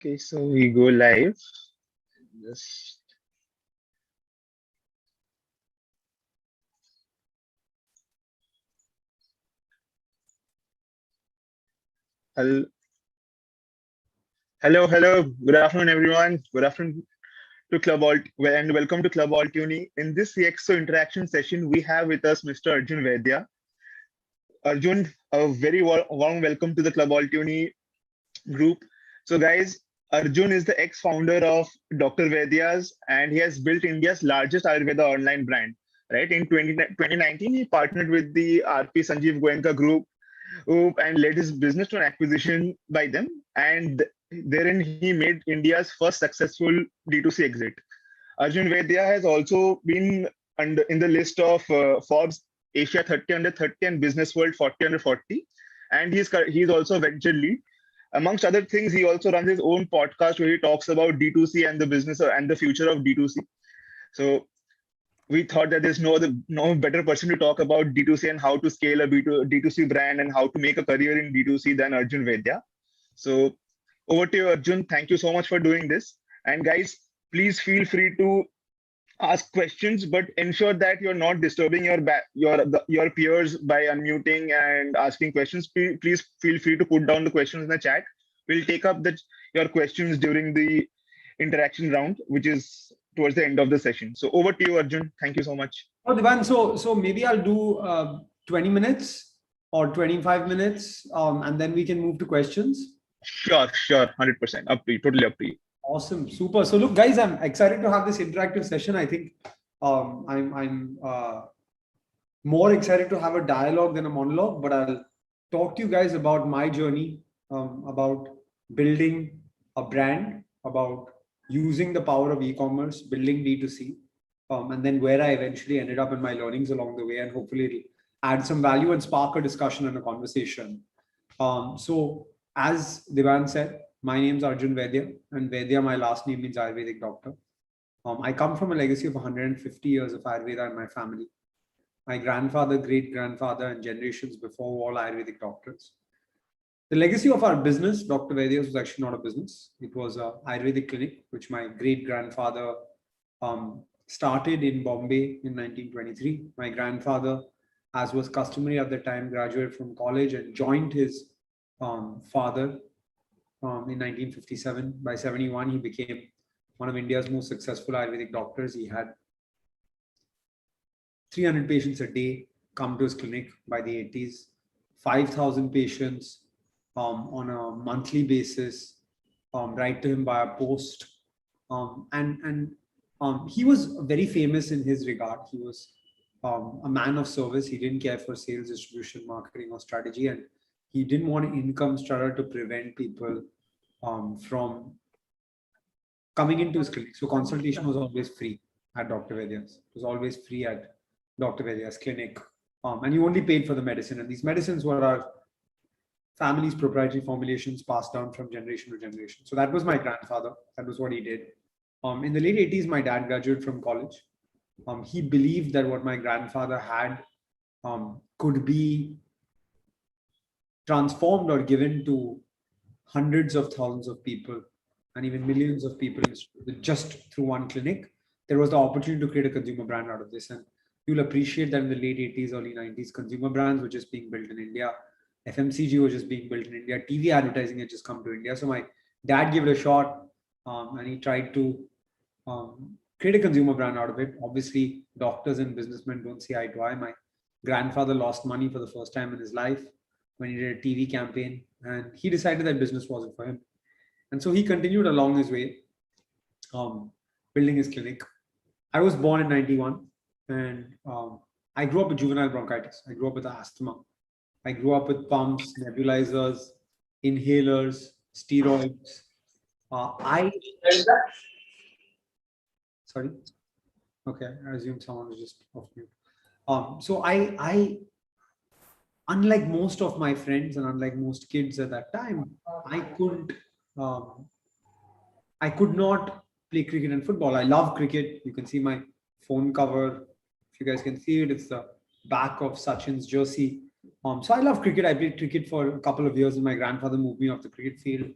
Okay, so we go live. Just hel- hello. Good afternoon, everyone. Good afternoon to Club Alt and welcome to Club AltUni. In this CXO Interaction session, we have with us Mr. Arjun Vaidya. Arjun, a very warm welcome to the Club AltUni group. So, guys, Arjun is the ex-founder of Dr. Vaidya's, and he has built India's largest Ayurveda online brand. Right in 2019, he partnered with the RP Sanjiv Goenka Group and led his business to an acquisition by them. And therein, he made India's first successful D2C exit. Arjun Vaidya has also been in the list of Forbes Asia 30 under 30 and Business World 40 under 40. And he's also a venture lead. Amongst other things, he also runs his own podcast where he talks about D2C and the business and the future of D2C. So we thought that there's no better person to talk about D2C and how to scale a D2C brand and how to make a career in D2C than Arjun Vaidya. So over to you, Arjun. Thank you so much for doing this. And guys, please feel free to ask questions, but ensure that you're not disturbing your peers by unmuting and asking questions. Please feel free to put down the questions in the chat. We'll take up your questions during the interaction round, which is towards the end of the session. So over to you, Arjun. Thank you so much. Oh, Divan, so maybe I'll do 20 minutes or 25 minutes, and then we can move to questions. Sure, 100%. Up to you, totally up to you. Awesome, super. So look, guys, I'm excited to have this interactive session. I think I'm more excited to have a dialogue than a monologue, but I'll talk to you guys about my journey, about building a brand, about using the power of e-commerce, building D2C, and then where I eventually ended up in my learnings along the way, and hopefully it'll add some value and spark a discussion and a conversation. So as Divan said, my name's Arjun Vaidya, and Vaidya, my last name means Ayurvedic doctor. I come from a legacy of 150 years of Ayurveda in my family. My grandfather, great-grandfather, and generations before were all Ayurvedic doctors. The legacy of our business, Dr. Vaidya's, was actually not a business. It was an Ayurvedic clinic, which my great-grandfather started in Bombay in 1923. My grandfather, as was customary at the time, graduated from college and joined his father in 1957. By 71, he became one of India's most successful Ayurvedic doctors. He had 300 patients a day come to his clinic by the 80s, 5,000 patients on a monthly basis, write to him via post. He was very famous in his regard. He was a man of service. He didn't care for sales, distribution, marketing, or strategy. And he didn't want an income strata to prevent people from coming into his clinic. So consultation was always free at Dr. Vaidya's. It was always free at Dr. Vaidya's clinic. And you only paid for the medicine. And these medicines were our family's proprietary formulations passed down from generation to generation. So that was my grandfather. That was what he did. In the late 80s, my dad graduated from college. He believed that what my grandfather had could be transformed or given to hundreds of thousands of people and even millions of people just through one clinic. There was the opportunity to create a consumer brand out of this. And you'll appreciate that in the late 80s, early 90s, consumer brands were just being built in India. FMCG was just being built in India. TV advertising had just come to India. So my dad gave it a shot and he tried to create a consumer brand out of it. Obviously, doctors and businessmen don't see eye to eye. My grandfather lost money for the first time in his life when he did a TV campaign, and he decided that business wasn't for him. And so he continued along his way, building his clinic. I was born in 91, and I grew up with juvenile bronchitis. I grew up with asthma. I grew up with pumps, nebulizers, inhalers, steroids. Sorry. Okay, I assume someone was just off mute. So I, unlike most of my friends and unlike most kids at that time, I could not play cricket and football. I love cricket. You can see my phone cover. If you guys can see it, it's the back of Sachin's jersey. So I love cricket. I played cricket for a couple of years and my grandfather moved me off the cricket field.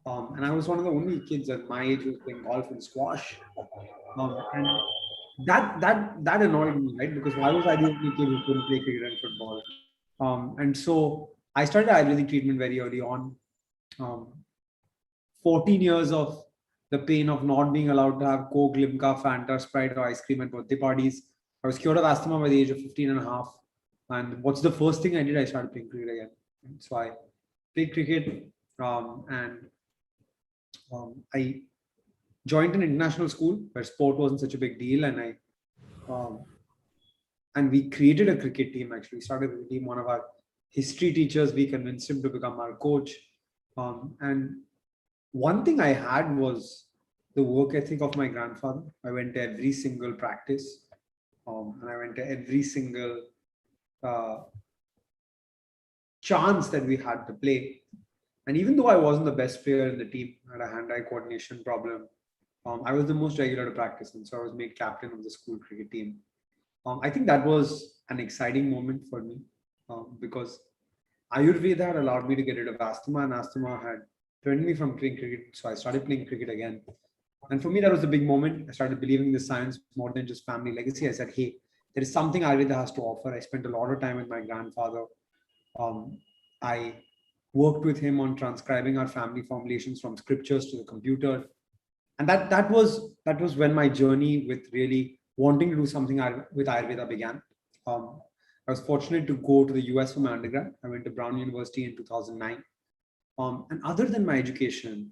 And I was one of the only kids at my age who was playing golf and squash. And that annoyed me, right? Because why was I the only kid who couldn't play cricket and football? And so I started Ayurvedic treatment very early on. Um, 14 years of the pain of not being allowed to have Coke, Limca, Fanta, Sprite, or ice cream at birthday parties. I was cured of asthma by the age of 15 and a half. And what's the first thing I did? I started playing cricket again. So I played cricket and I joined an international school where sport wasn't such a big deal. And we created a cricket team, actually. Started a team. One of our history teachers, we convinced him to become our coach. And one thing I had was the work ethic of my grandfather. I went to every single practice, and I went to every single chance that we had to play. And even though I wasn't the best player in the team, I had a hand-eye coordination problem, I was the most regular to practice, and so I was made captain of the school cricket team. I think that was an exciting moment for me because Ayurveda had allowed me to get rid of asthma, and asthma had prevented me from playing cricket. So I started playing cricket again. And for me, that was the big moment. I started believing the science more than just family legacy. I said, hey, there is something Ayurveda has to offer. I spent a lot of time with my grandfather. I worked with him on transcribing our family formulations from scriptures to the computer. And that was when my journey with really wanting to do something with Ayurveda began. I was fortunate to go to the US for my undergrad. I went to Brown University in 2009. And other than my education,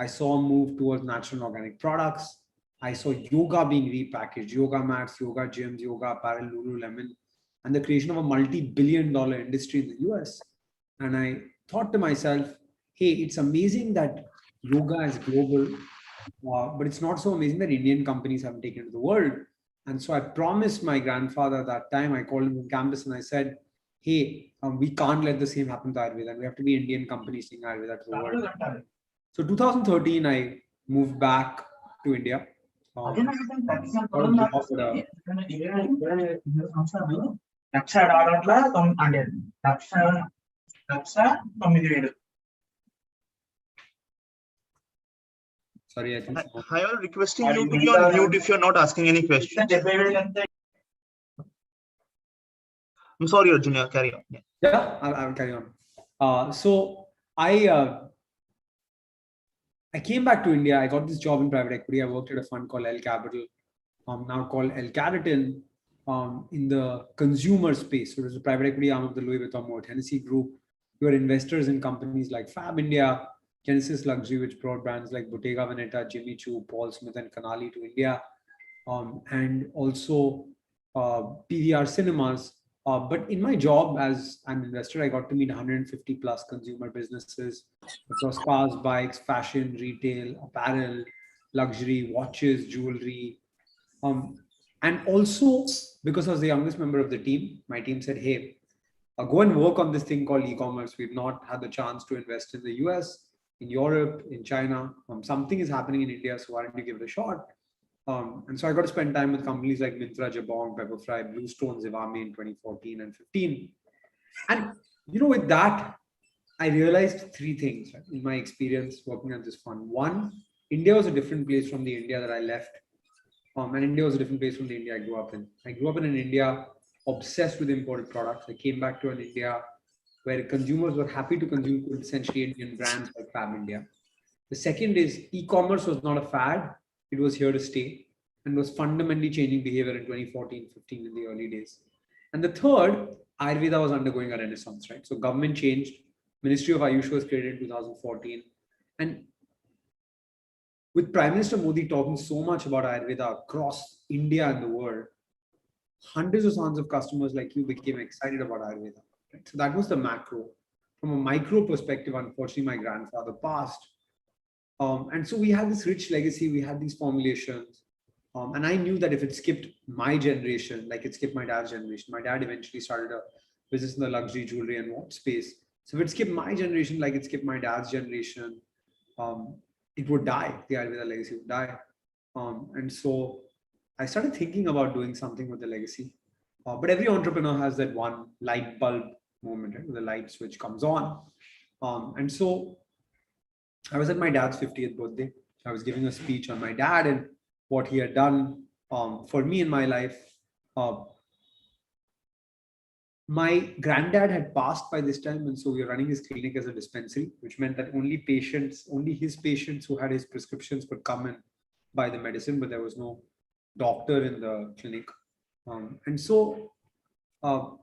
I saw a move towards natural and organic products. I saw yoga being repackaged, yoga mats, yoga gyms, yoga apparel, Lululemon, and the creation of a multi-billion-dollar industry in the US. And I thought to myself, hey, it's amazing that yoga is global, but it's not so amazing that Indian companies haven't taken it to the world. And so I promised my grandfather that time. I called him on campus and I said, hey, we can't let the same happen to Ayurveda. We have to be Indian companies taking Ayurveda to the world. So 2013, I moved back to India. Sorry, I think. Hi, all, requesting you to be on mute if you're not asking any questions. I'm sorry, Arjun, carry on. Yeah, I'll carry on. So I came back to India. I got this job in private equity. I worked at a fund called L Capital, now called L Caratan, in the consumer space. So it was a private equity arm of the Louis Vuitton Moet Hennessy Group. We were investors in companies like Fab India, Genesis Luxury, which brought brands like Bottega Veneta, Jimmy Choo, Paul Smith, and Canali to India, and also PVR Cinemas. But in my job as an investor, I got to meet 150 plus consumer businesses across cars, bikes, fashion, retail, apparel, luxury, watches, jewelry. And also, because I was the youngest member of the team, my team said, hey, go and work on this thing called e-commerce. We've not had the chance to invest in the US, in Europe, in China. Something is happening in India, so why don't you give it a shot? And so I got to spend time with companies like Myntra, Jabong, Pepperfry, Bluestone, Zivame in 2014 and 15. And, with that, I realized three things in my experience working at this fund. One, India was a different place from the India that I left. And India was a different place from the India I grew up in. I grew up in an India obsessed with imported products. I came back to an India where consumers were happy to consume essentially Indian brands like Fab India. The second is e-commerce was not a fad. It was here to stay and was fundamentally changing behavior in 2014, 15 in the early days. And the third, Ayurveda was undergoing a renaissance, right? So government changed. Ministry of Ayush was created in 2014. And with Prime Minister Modi talking so much about Ayurveda across India and the world, hundreds of thousands of customers like you became excited about Ayurveda. Right? So that was the macro. From a micro perspective, unfortunately, my grandfather passed. And so we had this rich legacy. We had these formulations. And I knew that if it skipped my generation, like it skipped my dad's generation, my dad eventually started a business in the luxury jewelry and watch space. So if it skipped my generation, like it skipped my dad's generation, it would die. The Ayurveda legacy would die. And so I started thinking about doing something with the legacy. But every entrepreneur has that one light bulb moment, right? The light switch comes on. And so I was at my dad's 50th birthday. I was giving a speech on my dad and what he had done for me in my life. My granddad had passed by this time, and so we were running his clinic as a dispensary, which meant that only his patients who had his prescriptions could come and buy the medicine, but there was no doctor in the clinic. And so I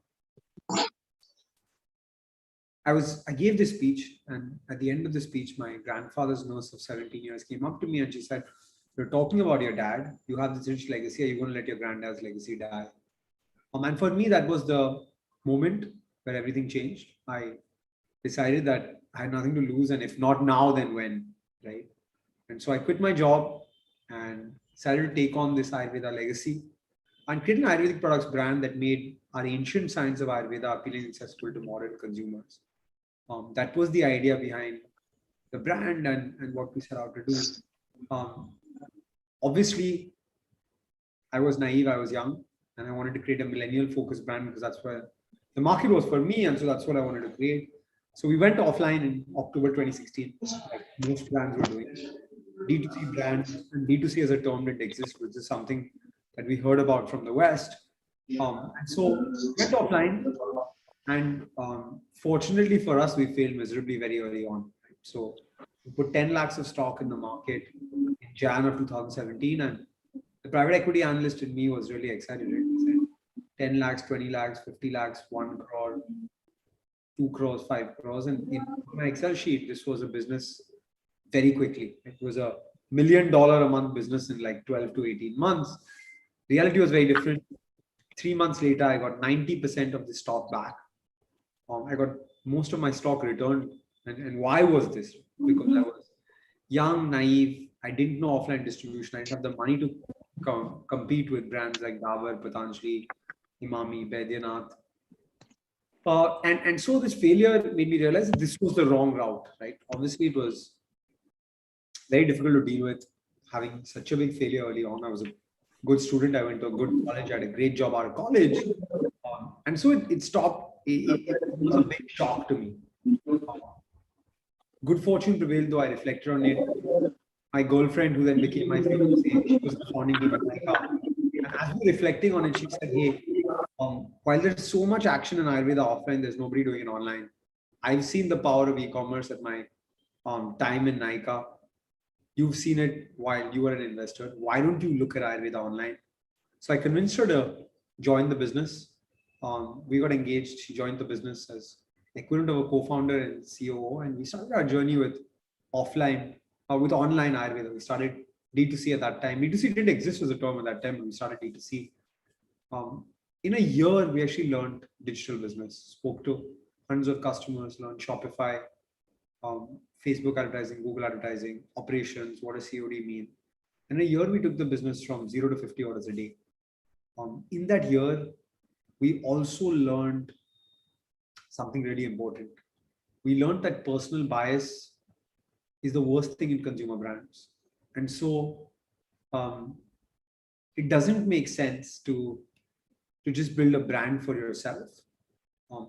gave this speech, and at the end of the speech, my grandfather's nurse of 17 years came up to me and she said, "You're talking about your dad. You have this rich legacy. Are you going to let your granddad's legacy die?" And for me, that was the moment where everything changed. I decided that I had nothing to lose, and if not now, then when, right? And so I quit my job and decided to take on this Ayurveda legacy and create an Ayurvedic products brand that made our ancient science of Ayurveda appealing and accessible to modern consumers. That was the idea behind the brand and what we set out to do. Obviously, I was naive, I was young, and I wanted to create a millennial focused brand because that's where the market was for me. And so that's what I wanted to create. So we went offline in October 2016, like most brands were doing. D2C brands, and D2C as a term didn't exist, which is something that we heard about from the West. And so we went offline. And fortunately for us, we failed miserably very early on. Right? So we put 10 lakhs of stock in the market in Jan of 2017. And the private equity analyst in me was really excited. Right? He said 10 lakhs, 20 lakhs, 50 lakhs, 1 crore, 2 crores, 5 crores. And in my Excel sheet, this was a business very quickly. It was $1 million a month business in like 12 to 18 months. Reality was very different. 3 months later, I got 90% of the stock back. I got most of my stock returned. And why was this? Because I was young, naive. I didn't know offline distribution. I didn't have the money to compete with brands like Dabur, Patanjali, Imami, Baidyanath. And so this failure made me realize that this was the wrong route, right? Obviously, it was very difficult to deal with having such a big failure early on. I was a good student. I went to a good college. I had a great job out of college. And so it stopped. It was a big shock to me. Good fortune prevailed, though I reflected on it. My girlfriend, who then became my fiancée, she was the founding team at Nykaa. And as we were reflecting on it, she said, "Hey, while there's so much action in Ayurveda offline, there's nobody doing it online. I've seen the power of e-commerce at my time in Nykaa. You've seen it while you were an investor. Why don't you look at Ayurveda online?" So I convinced her to join the business. We got engaged. She joined the business as equivalent of a co-founder and COO. And we started our journey with online Ayurveda. We started D2C at that time. D2C didn't exist as a term at that time. We started D2C. In a year, we actually learned digital business, spoke to hundreds of customers, learned Shopify, Facebook advertising, Google advertising, operations, what does COD mean? In a year, we took the business from 0 to 50 orders a day. In that year, we also learned something really important. We learned that personal bias is the worst thing in consumer brands. And so it doesn't make sense to just build a brand for yourself.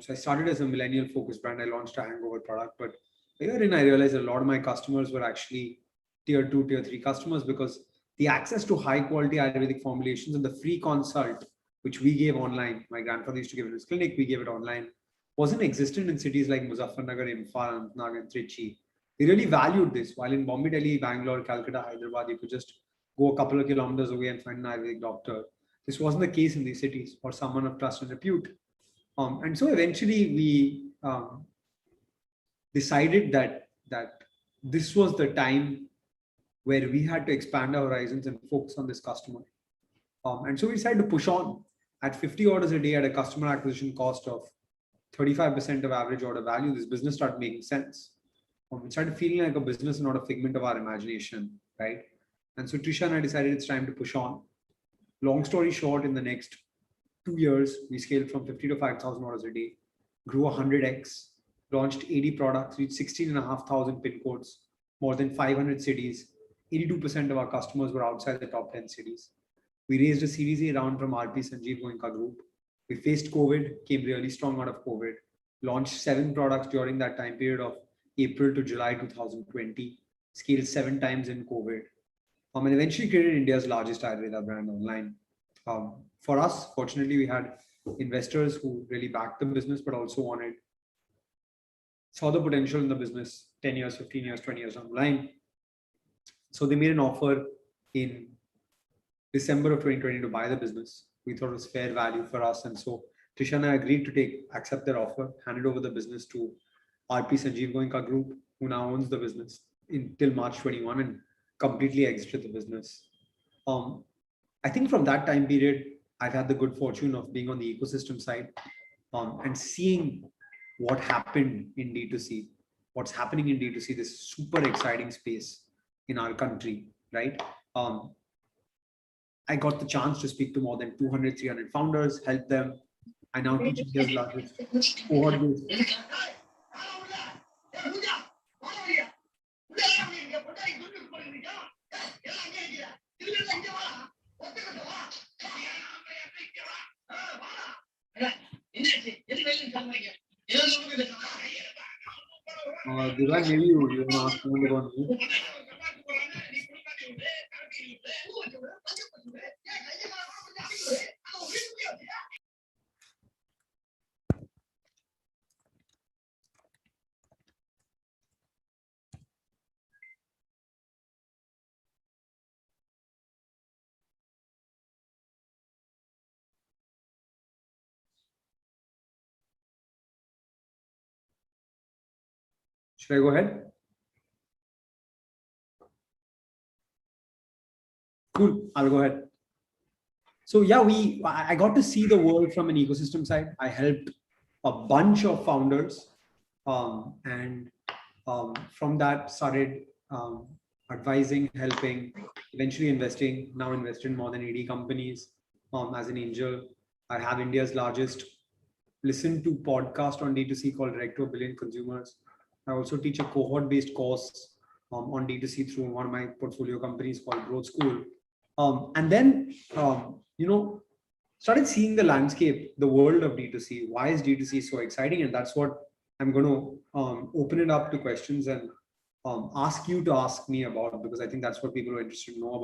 So I started as a millennial focused brand. I launched a hangover product, but a year in, I realized a lot of my customers were actually tier 2, tier 3 customers because the access to high quality Ayurvedic formulations and the free consult, which we gave online, my grandfather used to give it in his clinic, we gave it online, wasn't existent in cities like Muzaffarnagar, Imphal, Anantnag, and Trichy. We really valued this. While in Bombay, Delhi, Bangalore, Calcutta, Hyderabad, you could just go a couple of kilometers away and find an Ayurvedic doctor. This wasn't the case in these cities or someone of trust and repute. And so eventually we decided that this was the time where we had to expand our horizons and focus on this customer. And so we decided to push on at 50 orders a day at a customer acquisition cost of 35% of average order value. This business started making sense. It started feeling like a business, not a figment of our imagination, right? And so Trisha and I decided it's time to push on. Long story short, in the next 2 years, we scaled from 50 to 5,000 orders a day, grew 100x, launched 80 products, reached 16,500 pin codes, more than 500 cities. 82% of our customers were outside the top 10 cities. We raised a Series A round from RP Sanjiv Goenka Group. We faced COVID, came really strong out of COVID, launched 7 products during that time period of April to July 2020, scaled 7 times in COVID, and eventually created India's largest Ayurveda brand online. For us, fortunately, we had investors who really backed the business, but also saw the potential in the business 10 years, 15 years, 20 years online. So they made an offer in December of 2020 to buy the business. We thought it was fair value for us. And so Trisha and I agreed to accept their offer, handed over the business to RP Sanjiv Goenka Group, who now owns the business until March 21 and completely exited the business. I think from that time period, I've had the good fortune of being on the ecosystem side and seeing what happened in D2C, what's happening in D2C, this super exciting space in our country, right? I got the chance to speak to more than 200, 300 founders, help them. I now teach India's largest cohort-based. Divine, maybe you want to ask someone to go on mute. Should I go ahead? Cool, I'll go ahead. So yeah, I got to see the world from an ecosystem side. I helped a bunch of founders and from that started advising, helping, eventually investing, now invested in more than 80 companies as an angel. I have India's largest listen to podcast on D2C called Direct to a Billion Consumers. I also teach a cohort-based course on D2C through one of my portfolio companies called Growth School. And then, started seeing the landscape, the world of D2C. Why is D2C so exciting? And that's what I'm going to open it up to questions and ask you to ask me about, because I think that's what people are interested to know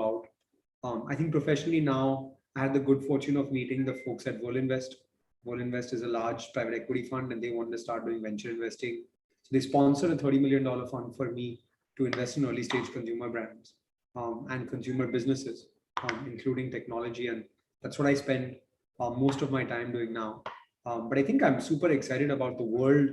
about. I think professionally now, I had the good fortune of meeting the folks at Verlinvest. Verlinvest is a large private equity fund and they wanted to start doing venture investing. So they sponsored a $30 million fund for me to invest in early stage consumer brands and consumer businesses, including technology. And that's what I spend most of my time doing now. But I think I'm super excited about the world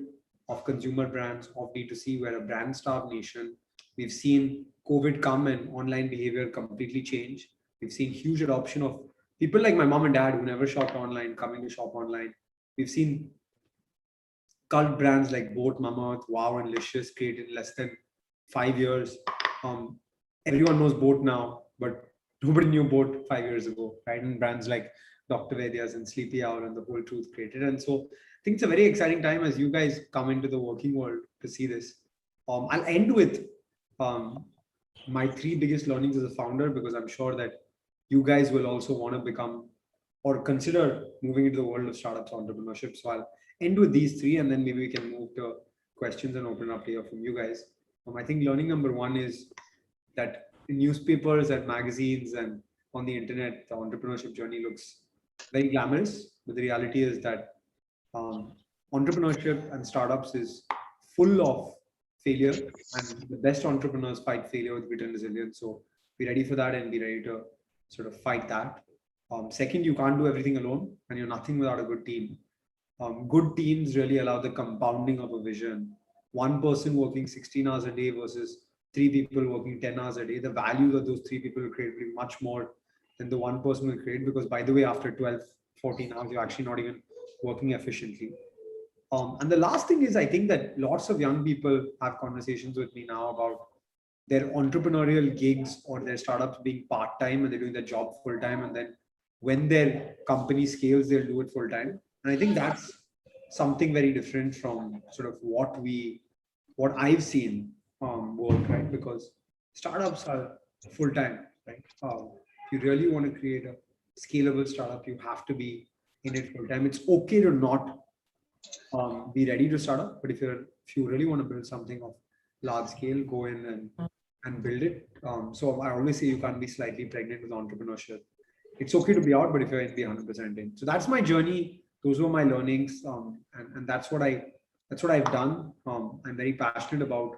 of consumer brands, of D2C. We're a brand starved nation. We've seen COVID come and online behavior completely change. We've seen huge adoption of people like my mom and dad who never shopped online coming to shop online. We've seen cult brands like Boat, Mamaearth, Wow, and Licious created in less than 5 years. Everyone knows Boat now, but nobody knew Boat 5 years ago, right? And brands like Dr. Vaidya's and Sleepy Owl and The Whole Truth created. And so I think it's a very exciting time as you guys come into the working world to see this. I'll end with my 3 biggest learnings as a founder, because I'm sure that you guys will also want to become or consider moving into the world of startups entrepreneurship. So I'll end with these 3 and then maybe we can move to questions and open up here from you guys. I think learning number 1 is that in newspapers and magazines and on the internet, the entrepreneurship journey looks very glamorous, but the reality is that entrepreneurship and startups is full of failure, and the best entrepreneurs fight failure with grit and resilience. So be ready for that and be ready to sort of fight that. Second, you can't do everything alone and you're nothing without a good team. Good teams really allow the compounding of a vision. One person working 16 hours a day versus 3 people working 10 hours a day, the value that those 3 people will create will be much more than the one person will create, because by the way, after 12, 14 hours, you're actually not even working efficiently. And the last thing is, I think that lots of young people have conversations with me now about their entrepreneurial gigs or their startups being part-time and they're doing their job full-time. And then when their company scales, they'll do it full-time. And I think that's something very different from sort of what I've seen work, right? Because startups are full-time, right? If you really want to create a scalable startup, you have to be in it full-time. It's okay to not be ready to start up, but if you really want to build something of large scale, go in and build it. So I always say you can't be slightly pregnant with entrepreneurship. It's okay to be out, but if you're in, be 100% in. So that's my journey. Those were my learnings, and that's what I've done. I'm very passionate about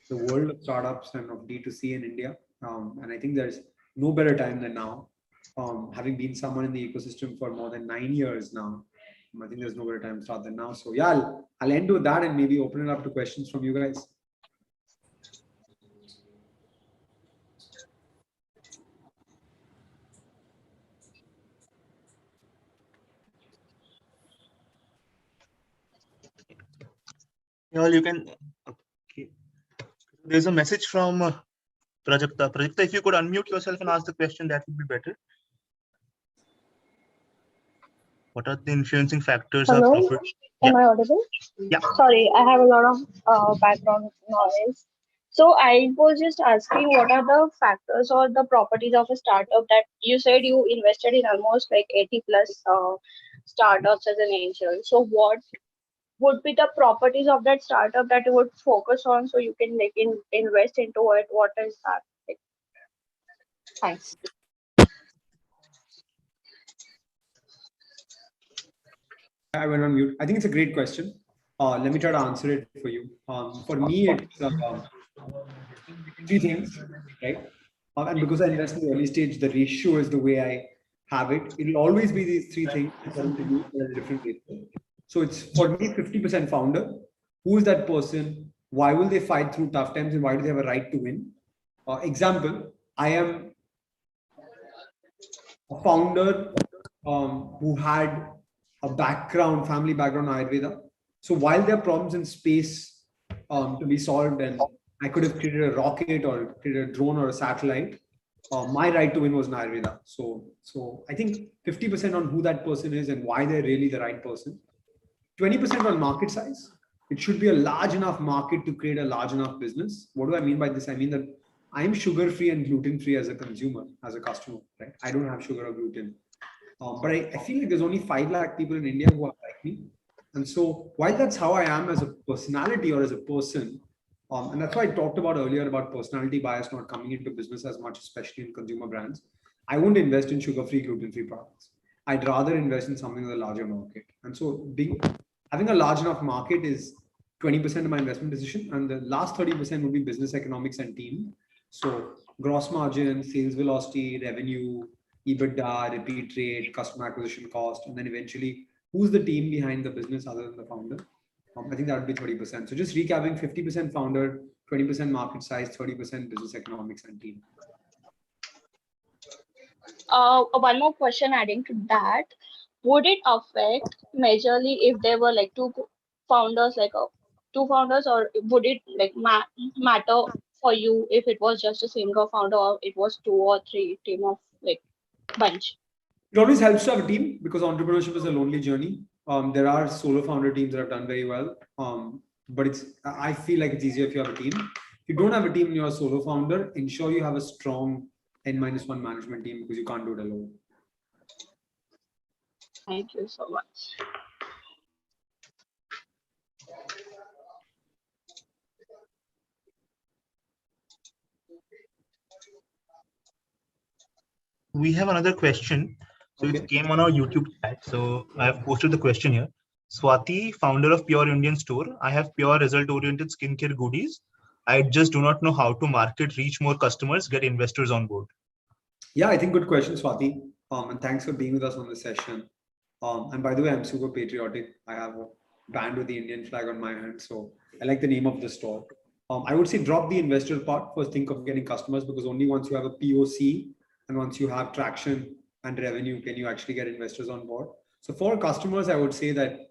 the world of startups and of D2C in India, and I think there's no better time than now. Having been someone in the ecosystem for more than 9 years now, I think there's no better time to start than now. So yeah, I'll end with that and maybe open it up to questions from you guys. Well, you can. Okay. There's a message from Prajakta. Prajakta, if you could unmute yourself and ask the question, that would be better. What are the influencing factors? Hello, of profit? am I audible? Yeah. Sorry, I have a lot of background noise. So I was just asking, what are the factors or the properties of a startup that you said you invested in almost like 80 plus startups as an angel. So what would be the properties of that startup that you would focus on so you can like invest into it? What is that? Like, thanks. I went on mute. I think it's a great question. Let me try to answer it for you. For me, it's three things, right? And because I invest in the early stage, the ratio is the way I have it. It'll always be these three things according to you at a different ratio. So it's for me 50% founder. Who is that person? Why will they fight through tough times and why do they have a right to win? Example, I am a founder who had a background, family background in Ayurveda. So while there are problems in space to be solved, and I could have created a rocket or created a drone or a satellite, my right to win was in Ayurveda. So I think 50% on who that person is and why they're really the right person. 20% on market size. It should be a large enough market to create a large enough business. What do I mean by this? I mean that I'm sugar-free and gluten-free as a consumer, as a customer, right? I don't have sugar or gluten. But I feel like there's only 5 lakh people in India who are like me. And so while that's how I am as a personality or as a person, and that's why I talked about earlier about personality bias not coming into business as much, especially in consumer brands, I won't invest in sugar-free, gluten-free products. I'd rather invest in something with a larger market. And so having a large enough market is 20% of my investment decision. And the last 30% would be business economics and team. So gross margin, sales velocity, revenue, EBITDA, repeat rate, customer acquisition cost, and then eventually who's the team behind the business other than the founder. I think that would be 30%. So just recapping, 50% founder, 20% market size, 30% business economics and team. One more question adding to that. Would it affect majorly if there were like two founders, or would it like matter for you if it was just a single founder or it was 2 or 3 team of like bunch? It always helps to have a team because entrepreneurship is a lonely journey. There are solo founder teams that have done very well. But I feel like it's easier if you have a team. If you don't have a team and you're a solo founder, ensure you have a strong N-1 management team because you can't do it alone. Thank you so much. We have another question. So it came on our YouTube chat. So I have posted the question here. Swati, founder of Pure Indian Store. I have pure result-oriented skincare goodies. I just do not know how to market, reach more customers, get investors on board. Yeah, I think good question, Swati. And thanks for being with us on this session. And by the way, I'm super patriotic. I have a band with the Indian flag on my hand. So I like the name of the store. I would say drop the investor part. First, think of getting customers because only once you have a POC and once you have traction and revenue, can you actually get investors on board. So for customers, I would say that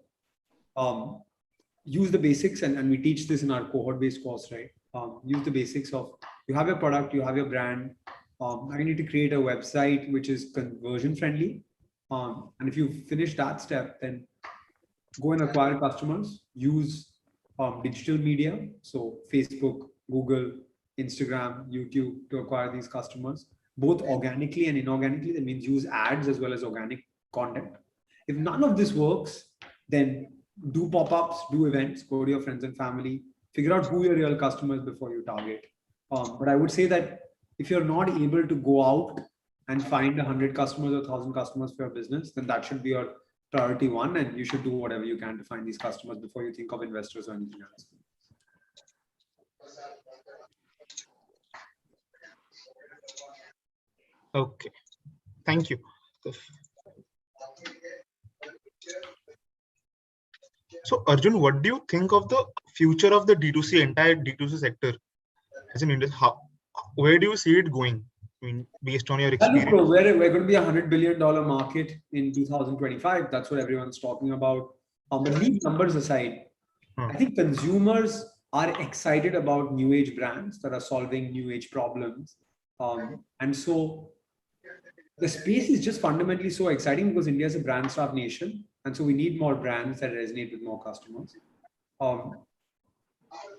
use the basics, and we teach this in our cohort-based course, right? Use the basics of you have your product, you have your brand. I need to create a website which is conversion friendly. And if you finish that step, then go and acquire customers, use digital media. So Facebook, Google, Instagram, YouTube to acquire these customers, both organically and inorganically. That means use ads as well as organic content. If none of this works, then do pop-ups, do events, go to your friends and family, figure out who your real customers before you target. But I would say that if you're not able to go out and find 100 customers or 1,000 customers for your business, then that should be your priority one, and you should do whatever you can to find these customers before you think of investors or anything else. Okay, thank you. So Arjun, what do you think of the future of the D2C, entire D2C sector as an industry? Where do you see it going? I mean, based on your experience. Look, we're going to be $100 billion market in 2025. That's what everyone's talking about. But leave numbers aside, I think consumers are excited about new age brands that are solving new age problems. And so the space is just fundamentally so exciting because India is a brand starved nation. And so we need more brands that resonate with more customers. We're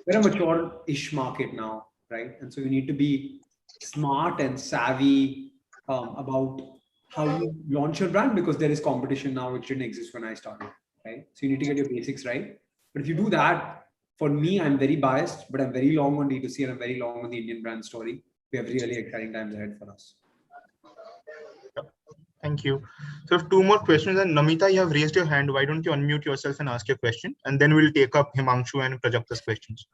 a mature-ish market now, right? And so you need to be smart and savvy about how you launch your brand, because there is competition now which didn't exist when I started, right? So you need to get your basics right. But if you do that, for me, I'm very biased, but I'm very long on D2C and I'm very long on the Indian brand story. We have really exciting times ahead for us. Thank you. So I have two more questions. And Namita, you have raised your hand. Why don't you unmute yourself and ask your question? And then we'll take up Himanshu and Prajakta's questions.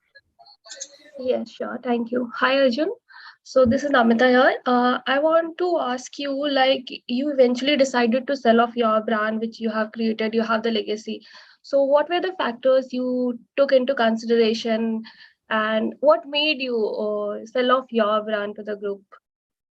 Yes, sure. Thank you. Hi, Arjun. So this is Namita here. I want to ask you, like, you eventually decided to sell off your brand, which you have created, you have the legacy. So what were the factors you took into consideration and what made you sell off your brand to the group?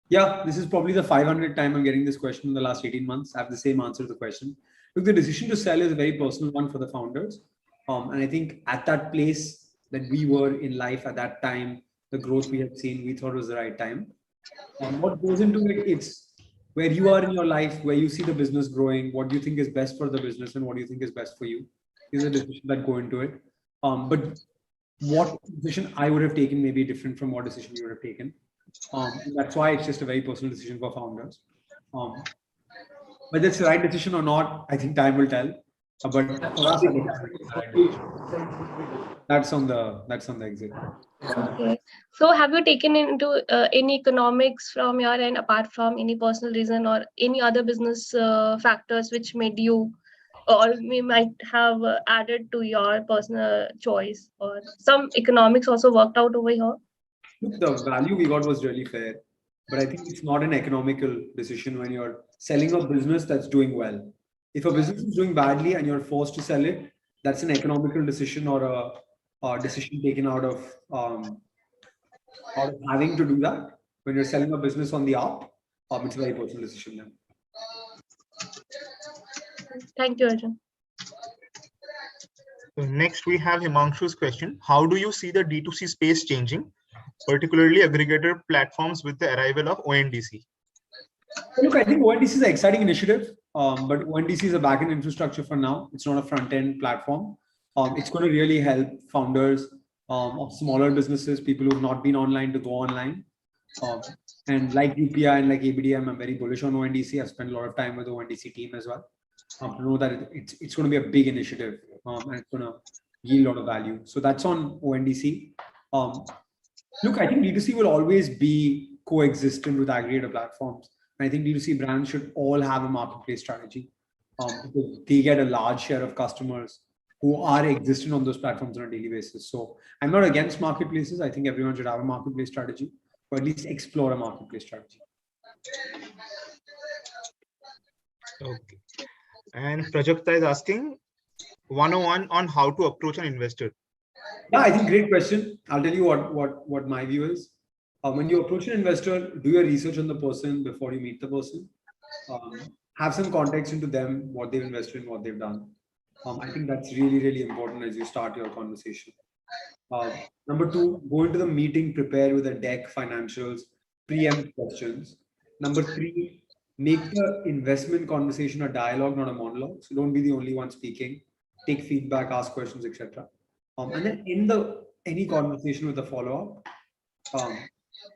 Yeah, this is probably the 500th time I'm getting this question in the last 18 months. I have the same answer to the question. Look, the decision to sell is a very personal one for the founders. And I think at that place that we were in life at that time, the growth we had seen, we thought it was the right time. What goes into it, it's where you are in your life, where you see the business growing, what do you think is best for the business and what do you think is best for you. These are decisions that go into it. But what decision I would have taken may be different from what decision you would have taken. That's why it's just a very personal decision for founders. Whether it's the right decision or not, I think time will tell. But for us, that's on the exit. Okay. So have you taken into any economics from your end apart from any personal reason or any other business factors which made you or we might have added to your personal choice, or some economics also worked out over here? Look, the value we got was really fair, but I think it's not an economical decision when you're selling a business that's doing well. If a business is doing badly and you're forced to sell it, that's an economical decision or a decision taken out of having to do that. When you're selling a business on the up, it's a very personal decision then. Thank you, Arjun. So next, we have Himanshu's question. How do you see the D2C space changing, particularly aggregator platforms with the arrival of ONDC? Look, I think ONDC is an exciting initiative, but ONDC is a backend infrastructure for now. It's not a front-end platform. It's going to really help founders of smaller businesses, people who have not been online to go online. And like UPI and like ABDM, I'm very bullish on ONDC. I've spent a lot of time with the ONDC team as well. To know that it's going to be a big initiative and it's going to yield a lot of value. So that's on ONDC. Look, I think D2C will always be coexistent with aggregator platforms. I think D2C brands should all have a marketplace strategy because they get a large share of customers who are existing on those platforms on a daily basis. So I'm not against marketplaces. I think everyone should have a marketplace strategy, or at least explore a marketplace strategy. Okay. And Prajakta is asking 101 on how to approach an investor. Yeah, I think great question. I'll tell you what my view is. When you approach an investor, do your research on the person before you meet the person. Have some context into them, what they've invested in, what they've done. I think that's really, really important as you start your conversation. Number two, go into the meeting prepared with a deck, financials, preempt questions. Number three, make the investment conversation a dialogue, not a monologue. So don't be the only one speaking. Take feedback, ask questions, etc. And then end any conversation with a follow-up.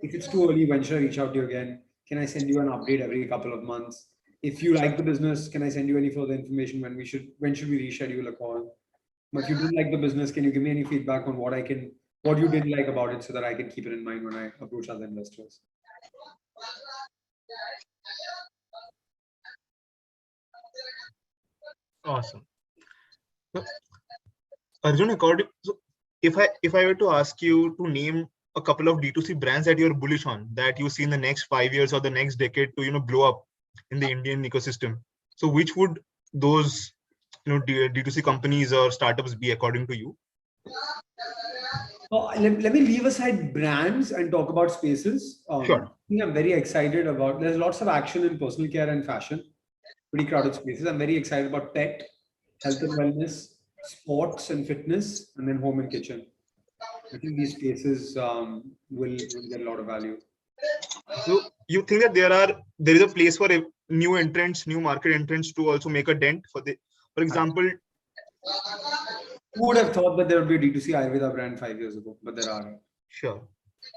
If it's too early, when should I reach out to you again? Can I send you an update every couple of months? If you like the business, can I send you any further information? When should we reschedule a call? But if you didn't like the business, can you give me any feedback on what you didn't like about it so that I can keep it in mind when I approach other investors? Awesome. So, Arjun, if I were to ask you to name a couple of D2C brands that you're bullish on, that you see in the next 5 years or the next decade to blow up in the Indian ecosystem, so which would those D2C companies or startups be according to you? Let me leave aside brands and talk about spaces. Sure. I think I'm very excited about. There's lots of action in personal care and fashion, pretty crowded spaces. I'm very excited about tech, health and wellness, sports and fitness, and then home and kitchen. I think these spaces will get a lot of value. So you think that there is a place for new entrants, new market entrants to also make a dent for example? Who would have thought that there would be a D2C Ayurveda brand 5 years ago, but there are. Sure,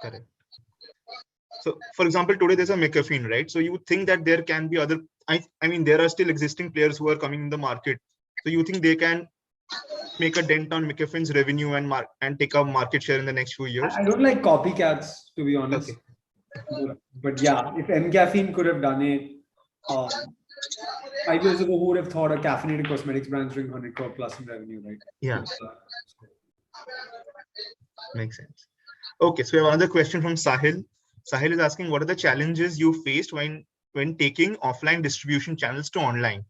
correct. So, for example, today there's a McAfee, right? So you think that there can be other, I mean, there are still existing players who are coming in the market. So you think they can make a dent on McAfee's revenue and take a market share in the next few years? I don't like copycats, to be honest. Okay. But yeah, if Caffeine could have done it, 5 years ago, who would have thought a caffeinated cosmetics brand doing 100 crore plus in revenue, right? Yeah. Makes sense. Okay, so we have another question from Sahil. Sahil is asking, what are the challenges you faced when taking offline distribution channels to online?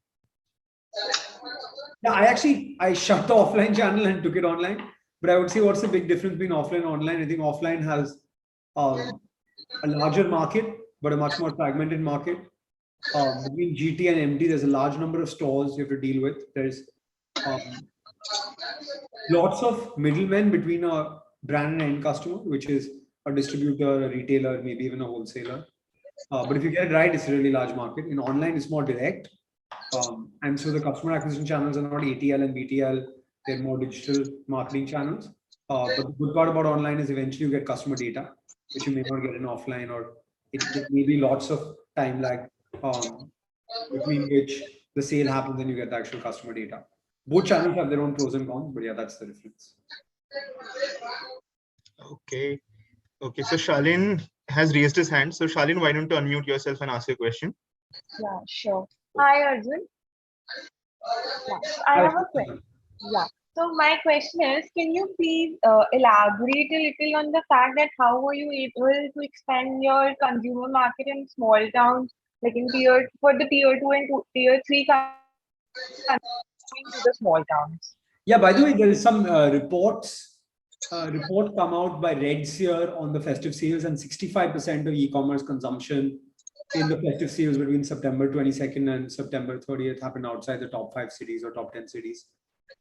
Yeah, I shut the offline channel and took it online. But I would say, what's the big difference between offline and online? I think offline has a larger market, but a much more fragmented market. Between GT and MT, there's a large number of stores you have to deal with. There's lots of middlemen between a brand and end customer, which is a distributor, a retailer, maybe even a wholesaler. But if you get it right, it's a really large market. In online, it's more direct. And so the customer acquisition channels are not ATL and BTL, they're more digital marketing channels. But the good part about online is eventually you get customer data, which you may not get in offline, or it may be lots of time lag between which the sale happens and you get the actual customer data. Both channels have their own pros and cons, but yeah, that's the difference. Okay. Okay, so Shalin has raised his hand. So Shalin, why don't you unmute yourself and ask your question? Yeah, sure. Hi, Arjun. Yeah, I have a question. Yeah. So my question is, can you please elaborate a little on the fact that how were you able to expand your consumer market in small towns, like in tier 2 and tier 3 to the small towns? Yeah, by the way, there is some report come out by Redseer on the festive sales, and 65% of e-commerce consumption in the festive sales between September 22nd and September 30th happened outside the top 5 cities or top 10 cities.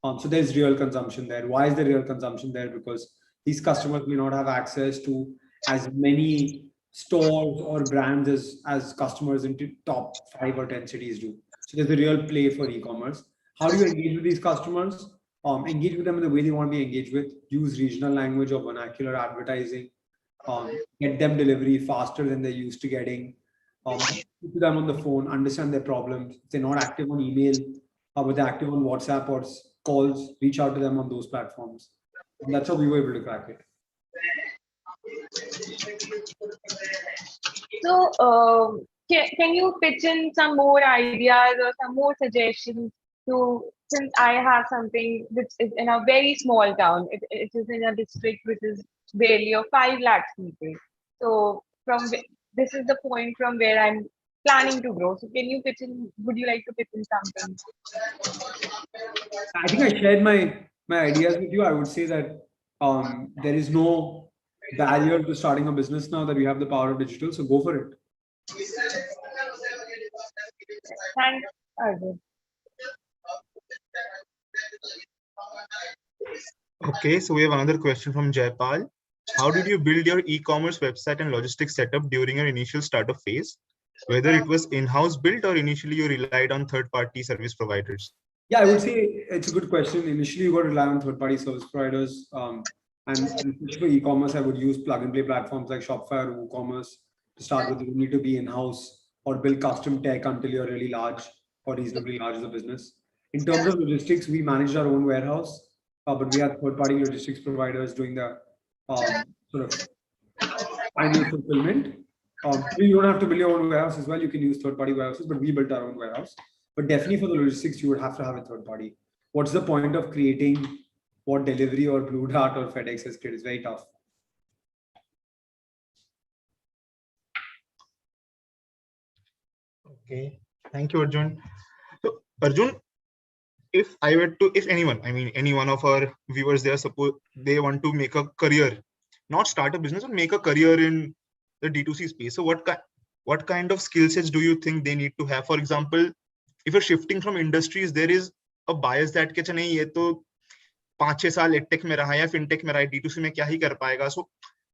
So there's real consumption there. Why is there real consumption there? Because these customers may not have access to as many stores or brands as customers in top 5 or 10 cities do. So there's a real play for e-commerce. How do you engage with these customers? Engage with them in the way they want to be engaged with. Use regional language or vernacular advertising. Get them delivery faster than they're used to getting. Speak to them on the phone, understand their problems. If they're not active on email, but they're active on WhatsApp or calls, reach out to them on those platforms. And that's how we were able to crack it. So, can you pitch in some more ideas or some more suggestions since I have something which is in a very small town, it is in a district which is barely of 5 lakh people. So this is the point from where I'm planning to grow. So can you pitch in, would you like to pitch in something? I think I shared my ideas with you. I would say that there is no barrier to starting a business now that we have the power of digital. So go for it. Thanks, Arjun. Okay, so we have another question from Jaipal. How did you build your e-commerce website and logistics setup during your initial startup phase? Whether it was in-house built or initially you relied on third-party service providers? Yeah, I would say it's a good question. Initially, you got to rely on third-party service providers. And especially for e-commerce, I would use plug-and-play platforms like Shopify or WooCommerce to start with. You need to be in-house or build custom tech until you're really large or reasonably large as a business. In terms of logistics, we managed our own warehouse. but we have third-party logistics providers doing the sort of final fulfillment. You don't have to build your own warehouse as well. You can use third-party warehouses, but we built our own warehouse. But definitely for the logistics, you would have to have a third party. What's the point of creating what Delivery or Blue Dart or FedEx has created? It's very tough. Okay, thank you, Arjun. So, Arjun, if anyone, I mean, any one of our viewers there, suppose they want to make a career, not start a business, but make a career in the D2C space. So what kind of skill sets do you think they need to have? For example, if you're shifting from industries, there is a bias that ke nahi ye to 5-6 saal edtech mein raha ya fintech mein raha, D2C mein kya hi kar payega. So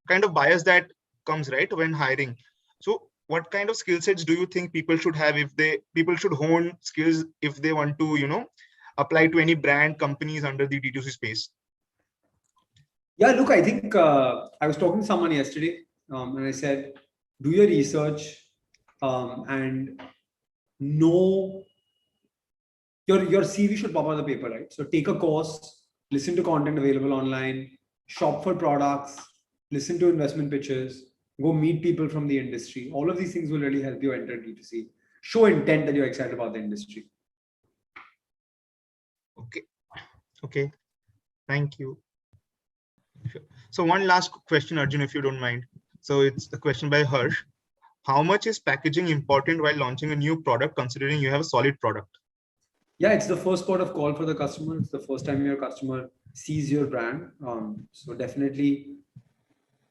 kind of bias that comes right when hiring. So what kind of skill sets do you think people should have people should hone skills if they want to, apply to any brand companies under the D2C space? Yeah, look, I think I was talking to someone yesterday and I said, do your research and know your CV should pop on the paper, right? So take a course, listen to content available online, shop for products, listen to investment pitches, go meet people from the industry. All of these things will really help you enter D2C. Show intent that you're excited about the industry. Okay. Thank you. So one last question, Arjun, if you don't mind. So it's a question by Harsh. How much is packaging important while launching a new product, considering you have a solid product? Yeah, it's the first port of call for the customer. It's the first time your customer sees your brand. So definitely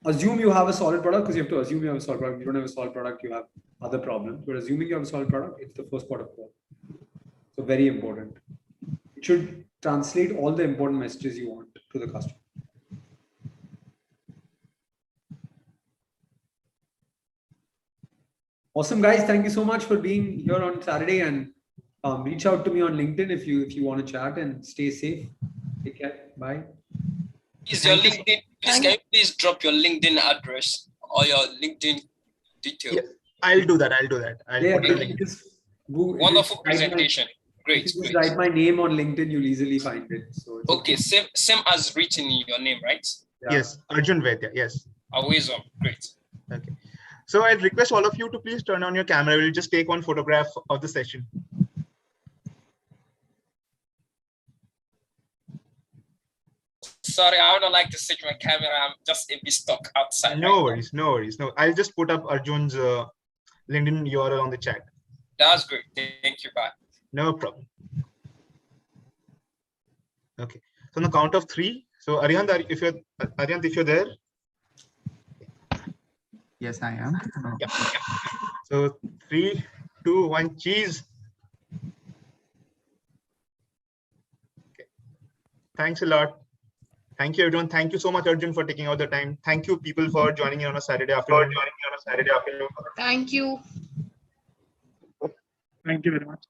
assume you have a solid product, because you have to assume you have a solid product. If you don't have a solid product, you have other problems. But assuming you have a solid product, it's the first port of call. So very important. It should translate all the important messages you want to the customer. Awesome, guys. Thank you so much for being here on Saturday, and reach out to me on LinkedIn if you want to chat, and stay safe. Take care. Bye. Is your LinkedIn, please, can you please drop your LinkedIn address or your LinkedIn detail? Yeah, I'll do that. I'll Yeah, put the link. Wonderful presentation. Great. If you just write my name on LinkedIn, you'll easily find it. So it's okay, same as written in your name, right? Yeah. Yes, Arjun Vaidya. Yes. Always on. Great. Okay. So I request all of you to please turn on your camera. We'll just take one photograph of the session. Sorry, I don't like to switch my camera. I'm just a bit stuck outside. No worries. No, I'll just put up Arjun's LinkedIn URL on the chat. That's great. Thank you. Bye. No problem. Okay. So on the count of 3. So Arjun, if you're there. Yes, I am. Yeah. So 3, 2, 1, cheese. Okay. Thanks a lot. Thank you, everyone. Thank you so much, Arjun, for taking out the time. Thank you, people, for joining in on a Saturday afternoon. Thank you. Thank you very much.